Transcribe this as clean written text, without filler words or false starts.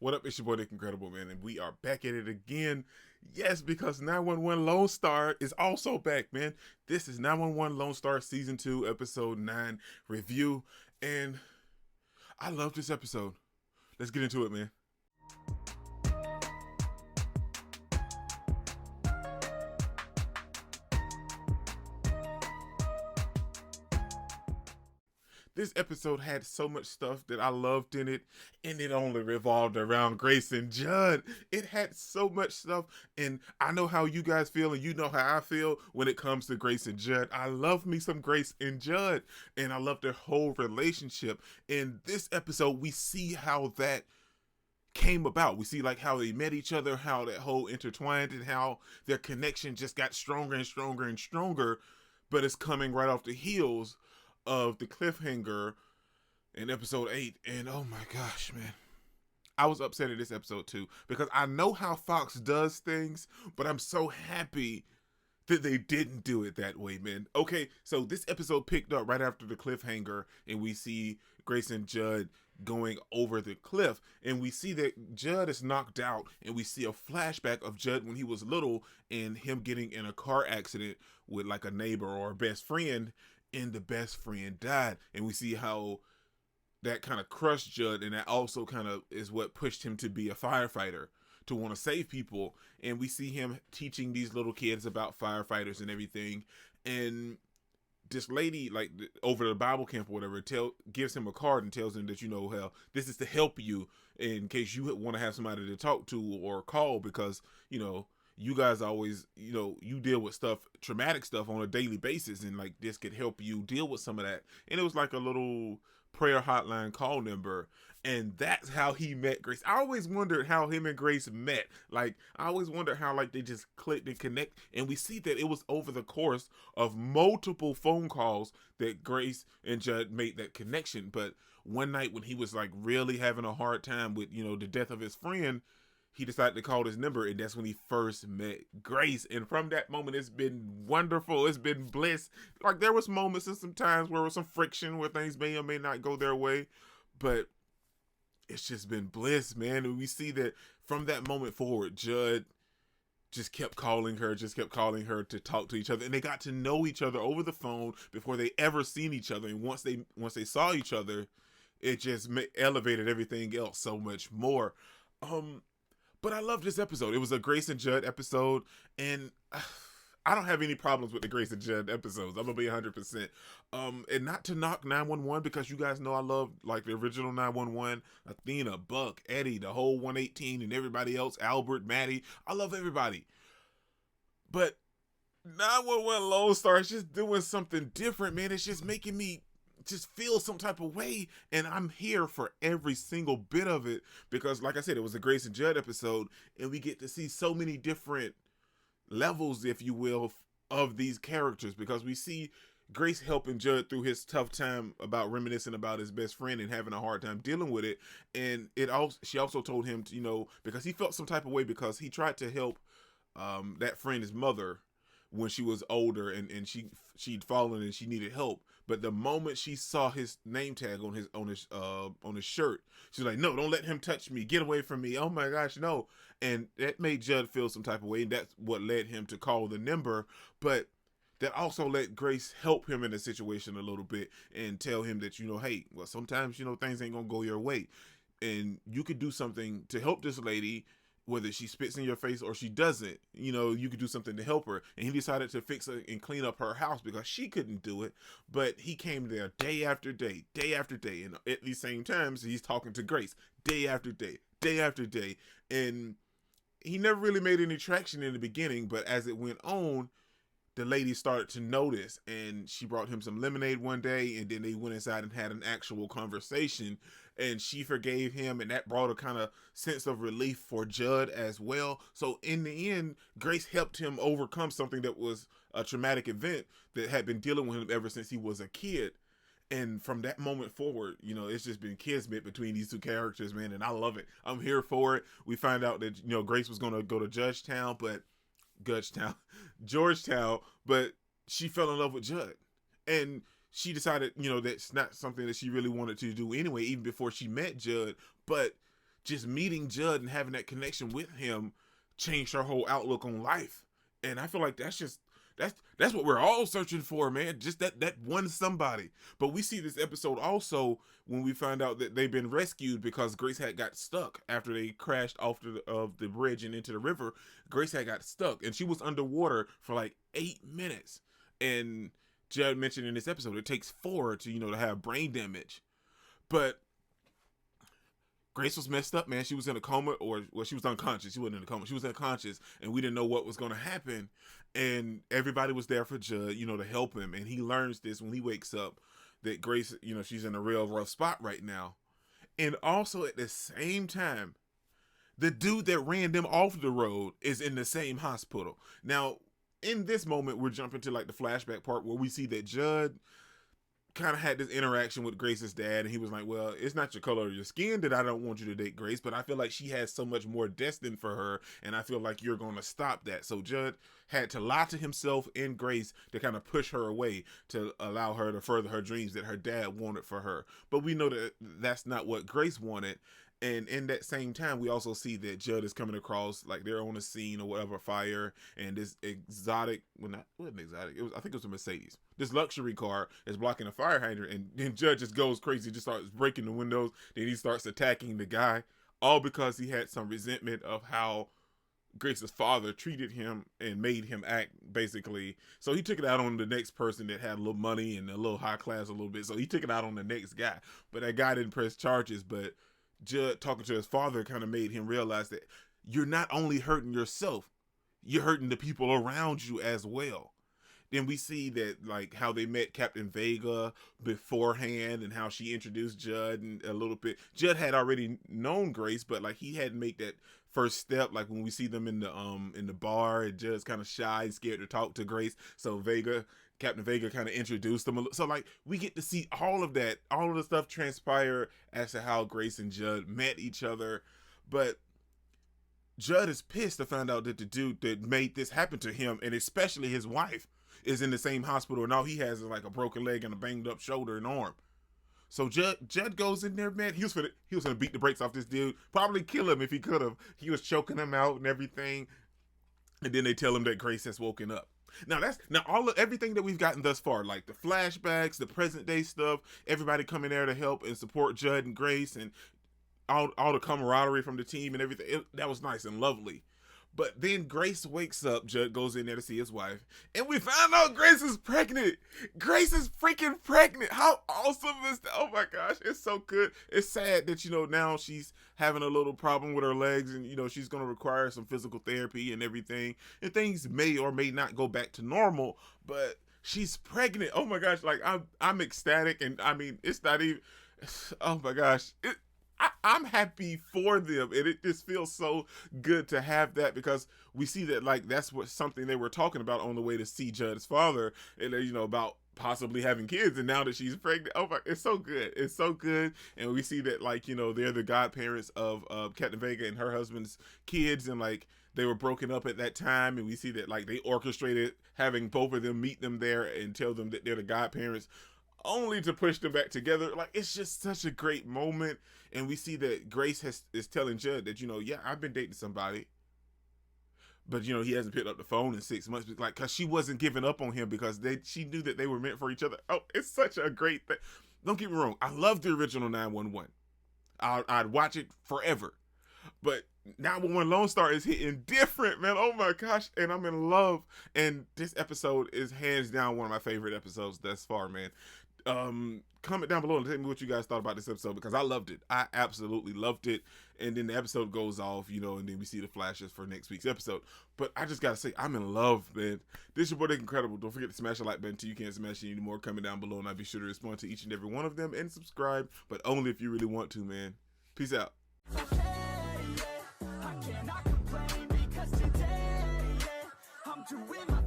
What up? It's your boy Nick Incredible, man, and we are back at it again. Yes, because 911 Lone Star is also back, man. This is 911 Lone Star Season 2, Episode 9 review, and I love this episode. Let's get into it, man. This episode had so much stuff that I loved in it, and it only revolved around Grace and Judd. It had so much stuff, and I know how you guys feel, and you know how I feel when it comes to Grace and Judd. I love me some Grace and Judd, and I love their whole relationship. In this episode, we see how that came about. We see like how they met each other, how that whole intertwined, and how their connection just got stronger and stronger and stronger, but it's coming right off the heels of the cliffhanger in episode 8. And oh my gosh, man, I was upset at this episode too, because I know how Fox does things, but I'm so happy that they didn't do it that way, man. Okay, so this episode picked up right after the cliffhanger, and we see Grace and Judd going over the cliff, and we see that Judd is knocked out, and we see a flashback of Judd when he was little and him getting in a car accident with like a neighbor or a best friend, and the best friend died. And we see how that kind of crushed Judd, and that also kind of is what pushed him to be a firefighter, to want to save people. And we see him teaching these little kids about firefighters and everything. And this lady, like over the Bible camp or whatever, gives him a card and tells him that, you know, hell, this is to help you in case you want to have somebody to talk to or call, because, you know, you guys always, you know, you deal with stuff, traumatic stuff on a daily basis, and like this could help you deal with some of that. And it was like a little prayer hotline call number, and that's how he met Grace. I always wondered how him and Grace met. Like, I always wondered how like they just clicked and connect, and we see that it was over the course of multiple phone calls that Grace and Judd made that connection. But one night when he was like really having a hard time with, you know, the death of his friend, he decided to call this number, and that's when he first met Grace. And from that moment, it's been wonderful. It's been bliss. Like, there was moments and some times where there was some friction, where things may or may not go their way, but it's just been bliss, man. And we see that from that moment forward, Judd just kept calling her to talk to each other, and they got to know each other over the phone before they ever seen each other. And once they saw each other, it just elevated everything else so much more. But I love this episode. It was a Grace and Judd episode, and I don't have any problems with the Grace and Judd episodes. I'm gonna be 100%. And not to knock 911, because you guys know I love like the original 911, Athena, Buck, Eddie, the whole 118, and everybody else, Albert, Maddie. I love everybody, but 911 Lone Star is just doing something different, man. It's just making me just feel some type of way, and I'm here for every single bit of it, because like I said, it was a Grace and Judd episode, and we get to see so many different levels, if you will, of these characters, because we see Grace helping Judd through his tough time about reminiscing about his best friend and having a hard time dealing with it. And she also told him to, you know, because he felt some type of way because he tried to help that friend, his mother, when she was older, and she'd fallen and she needed help. But the moment she saw his name tag on his shirt, she's like, "No, don't let him touch me. Get away from me. Oh my gosh, no." And that made Judd feel some type of way, and that's what led him to call the number. But that also let Grace help him in the situation a little bit and tell him that, you know, hey, well, sometimes, you know, things ain't gonna go your way, and you could do something to help this lady, whether she spits in your face or she doesn't. You know, you could do something to help her. And he decided to fix her and clean up her house because she couldn't do it. But he came there day after day, day after day. And at these same times, he's talking to Grace day after day, day after day. And he never really made any traction in the beginning, but as it went on, the lady started to notice, and she brought him some lemonade one day, and then they went inside and had an actual conversation, and she forgave him, and that brought a kind of sense of relief for Judd as well. So in the end, Grace helped him overcome something that was a traumatic event that had been dealing with him ever since he was a kid. And from that moment forward, you know, it's just been kismet between these two characters, man, and I love it. I'm here for it. We find out that, you know, Grace was going to go to Georgetown, but she fell in love with Judd, and she decided, you know, that's not something that she really wanted to do anyway, even before she met Judd. But just meeting Judd and having that connection with him changed her whole outlook on life. And I feel like that's what we're all searching for, man. Just that one somebody. But we see this episode also when we find out that they've been rescued because Grace had got stuck after they crashed off of the bridge and into the river. Grace had got stuck and she was underwater for like 8 minutes. And Judd mentioned in this episode it takes 4 to to have brain damage. But Grace was messed up, man. She was in a coma, she was unconscious. She wasn't in a coma. She was unconscious, and we didn't know what was going to happen. And everybody was there for Judd, to help him. And he learns this when he wakes up that Grace, she's in a real rough spot right now. And also at the same time, the dude that ran them off the road is in the same hospital. Now, in this moment, we're jumping to like the flashback part where we see that Judd kind of had this interaction with Grace's dad, and he was like, well, it's not your color of your skin that I don't want you to date Grace, but I feel like she has so much more destined for her, and I feel like you're going to stop that. So Judd had to lie to himself and Grace to kind of push her away to allow her to further her dreams that her dad wanted for her. But we know that that's not what Grace wanted. And in that same time, we also see that Judd is coming across, like they're on a scene or whatever, fire, and this exotic, well, not, it wasn't exotic, I think it was a Mercedes. This luxury car is blocking a fire hydrant, and then Judd just goes crazy, just starts breaking the windows, then he starts attacking the guy, all because he had some resentment of how Grace's father treated him and made him act, basically. So he took it out on the next person that had a little money and a little high class a little bit, so he took it out on the next guy. But that guy didn't press charges, but Judd talking to his father kind of made him realize that you're not only hurting yourself, you're hurting the people around you as well. Then we see that like how they met Captain Vega beforehand and how she introduced Judd and a little bit. Judd had already known Grace, but like he hadn't made that first step. Like when we see them in the bar, and Judd's kind of shy and scared to talk to Grace. So Captain Vega kind of introduced them. So like we get to see all of that, all of the stuff transpire as to how Grace and Judd met each other. But Judd is pissed to find out that the dude that made this happen to him, and especially his wife, is in the same hospital, and all he has is like a broken leg and a banged up shoulder and arm. So Judd goes in there, man. He was gonna beat the brakes off this dude, probably kill him if he could have. He was choking him out and everything. And then they tell him that Grace has woken up. Now everything that we've gotten thus far, like the flashbacks, the present day stuff, everybody coming there to help and support Judd and Grace, and all the camaraderie from the team and everything. That was nice and lovely. But then Grace wakes up, Judd goes in there to see his wife, and we find out Grace is pregnant. Grace is freaking pregnant. How awesome is that? Oh my gosh, it's so good. It's sad that, now she's having a little problem with her legs, and, she's going to require some physical therapy and everything, and things may or may not go back to normal, but she's pregnant. Oh my gosh, like I'm ecstatic, and I mean, it's not even, oh my gosh, I'm happy for them, and it just feels so good to have that, because we see that like that's something they were talking about on the way to see Judd's father, and about possibly having kids, and now that she's pregnant, oh my, it's so good, and we see that like they're the godparents of Captain Vega and her husband's kids, and like they were broken up at that time, and we see that like they orchestrated having both of them meet them there and tell them that they're the godparents, only to push them back together. Like, it's just such a great moment. And we see that Grace is telling Judd that, yeah, I've been dating somebody, but he hasn't picked up the phone in 6 months, like, because she wasn't giving up on him, because she knew that they were meant for each other. Oh, it's such a great thing. Don't get me wrong, I love the original 911. I'd watch it forever, but 911 Lone Star is hitting different, man. Oh my gosh, and I'm in love. And this episode is hands down one of my favorite episodes thus far, man. Comment down below and tell me what you guys thought about this episode, because I loved it. I absolutely loved it. And then the episode goes off, and then we see the flashes for next week's episode. But I just gotta say, I'm in love, man. This is your boy, Nick Incredible. Don't forget to smash the like button till you can't smash it anymore. Comment down below, and I'll be sure to respond to each and every one of them, and subscribe, but only if you really want to, man. Peace out. I cannot complain, because today, I'm doing my